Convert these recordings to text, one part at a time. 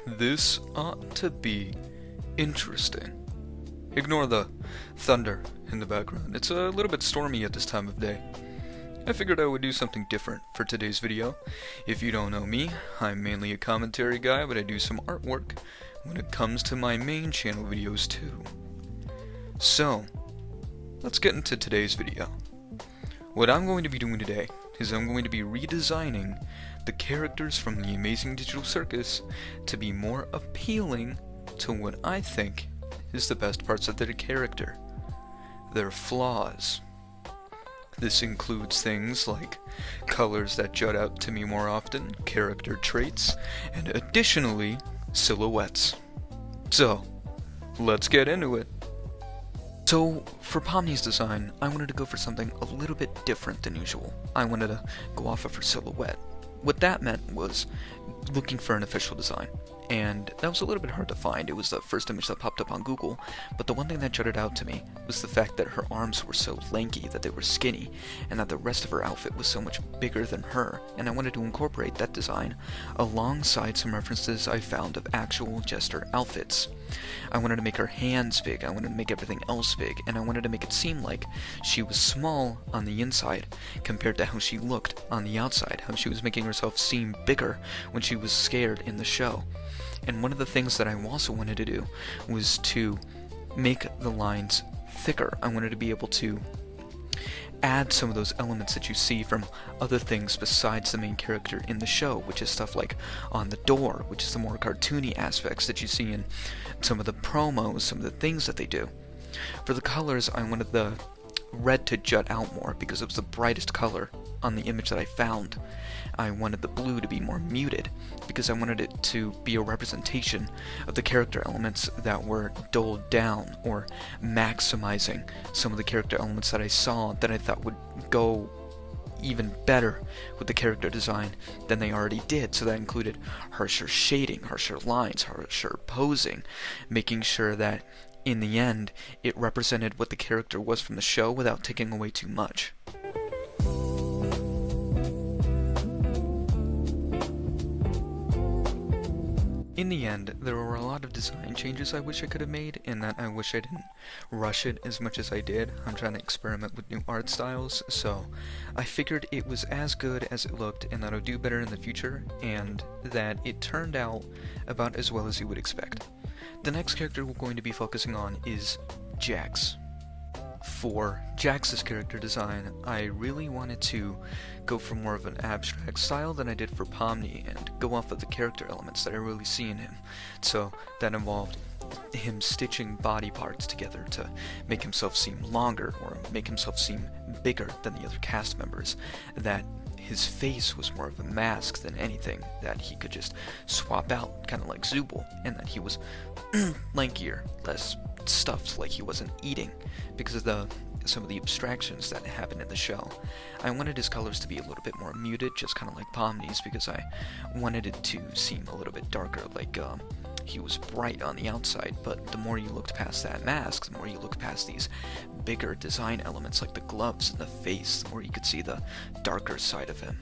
This ought to be interesting. Ignore the thunder in the background. It's a little bit stormy at this time of day. I figured I would do something different for today's video. If you don't know me, I'm mainly a commentary guy, but I do some artwork when it comes to my main channel videos too. So, let's get into today's video. What I'm going to be doing today is I'm going to be redesigning the characters from the Amazing Digital Circus to be more appealing to what I think is the best parts of their character, their flaws. This includes things like colors that jut out to me more often, character traits, and additionally, silhouettes. So, let's get into it. So, for Pomni's design, I wanted to go for something a little bit different than usual. I wanted to go off of her silhouette. What that meant was looking for an official design, and that was a little bit hard to find. It was the first image that popped up on Google, but the one thing that jutted out to me was the fact that her arms were so lanky that they were skinny, and that the rest of her outfit was so much bigger than her, and I wanted to incorporate that design alongside some references I found of actual Jester outfits. I wanted to make her hands big, I wanted to make everything else big, and I wanted to make it seem like she was small on the inside compared to how she looked on the outside, how she was making herself seem bigger when she was scared in the show. And one of the things that I also wanted to do was to make the lines thicker. I wanted to be able to add some of those elements that you see from other things besides the main character in the show, which is stuff like on the door, which is the more cartoony aspects that you see in some of the promos, some of the things that they do. For the colors, I wanted the red to jut out more because it was the brightest color on the image that I found. I wanted the blue to be more muted because I wanted it to be a representation of the character elements that were dulled down, or maximizing some of the character elements that I saw that I thought would go even better with the character design than they already did. So that included harsher shading, harsher lines, harsher posing, making sure that in the end it represented what the character was from the show without taking away too much. In the end, there were a lot of design changes I wish I could have made, and that I wish I didn't rush it as much as I did. I'm trying to experiment with new art styles, so I figured it was as good as it looked and that I would do better in the future, and that it turned out about as well as you would expect. The next character we're going to be focusing on is Jax. For Jax's character design, I really wanted to go for more of an abstract style than I did for Pomni and go off of the character elements that I really see in him. So that involved him stitching body parts together to make himself seem longer or make himself seem bigger than the other cast members, that his face was more of a mask than anything, that he could just swap out, kind of like Zubul, and that he was lankier, less stuffed, like he wasn't eating, because of some of the abstractions that happened in the show. I wanted his colors to be a little bit more muted, just kind of like Pomni's, because I wanted it to seem a little bit darker, like he was bright on the outside, but the more you looked past that mask, the more you looked past these bigger design elements like the gloves and the face, the more you could see the darker side of him.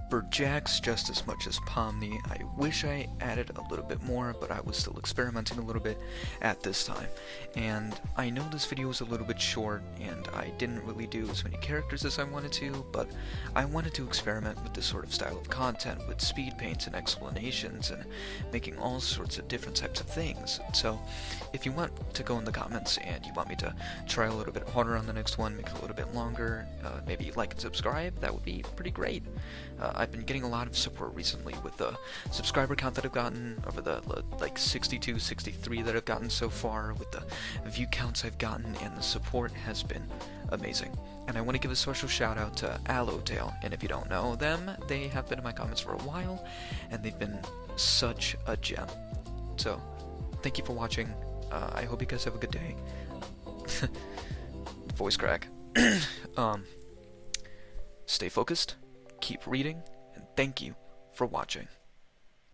For Jax, just as much as Pomni, I wish I added a little bit more, but I was still experimenting a little bit at this time. And I know this video was a little bit short, and I didn't really do as many characters as I wanted to, but I wanted to experiment with this sort of style of content, with speed paints and explanations, and making all sorts of different types of things. So, if you want to go in the comments and you want me to try a little bit harder on the next one, make it a little bit longer, maybe like and subscribe, that would be pretty great. I've been getting a lot of support recently with the subscriber count that I've gotten, over the like 62, 63 that I've gotten so far, with the view counts I've gotten, and the support has been amazing. And I want to give a special shout out to Allowtail, and if you don't know them, they have been in my comments for a while, and they've been such a gem. So, thank you for watching. I hope you guys have a good day. Voice crack. Stay focused, keep reading, and thank you for watching.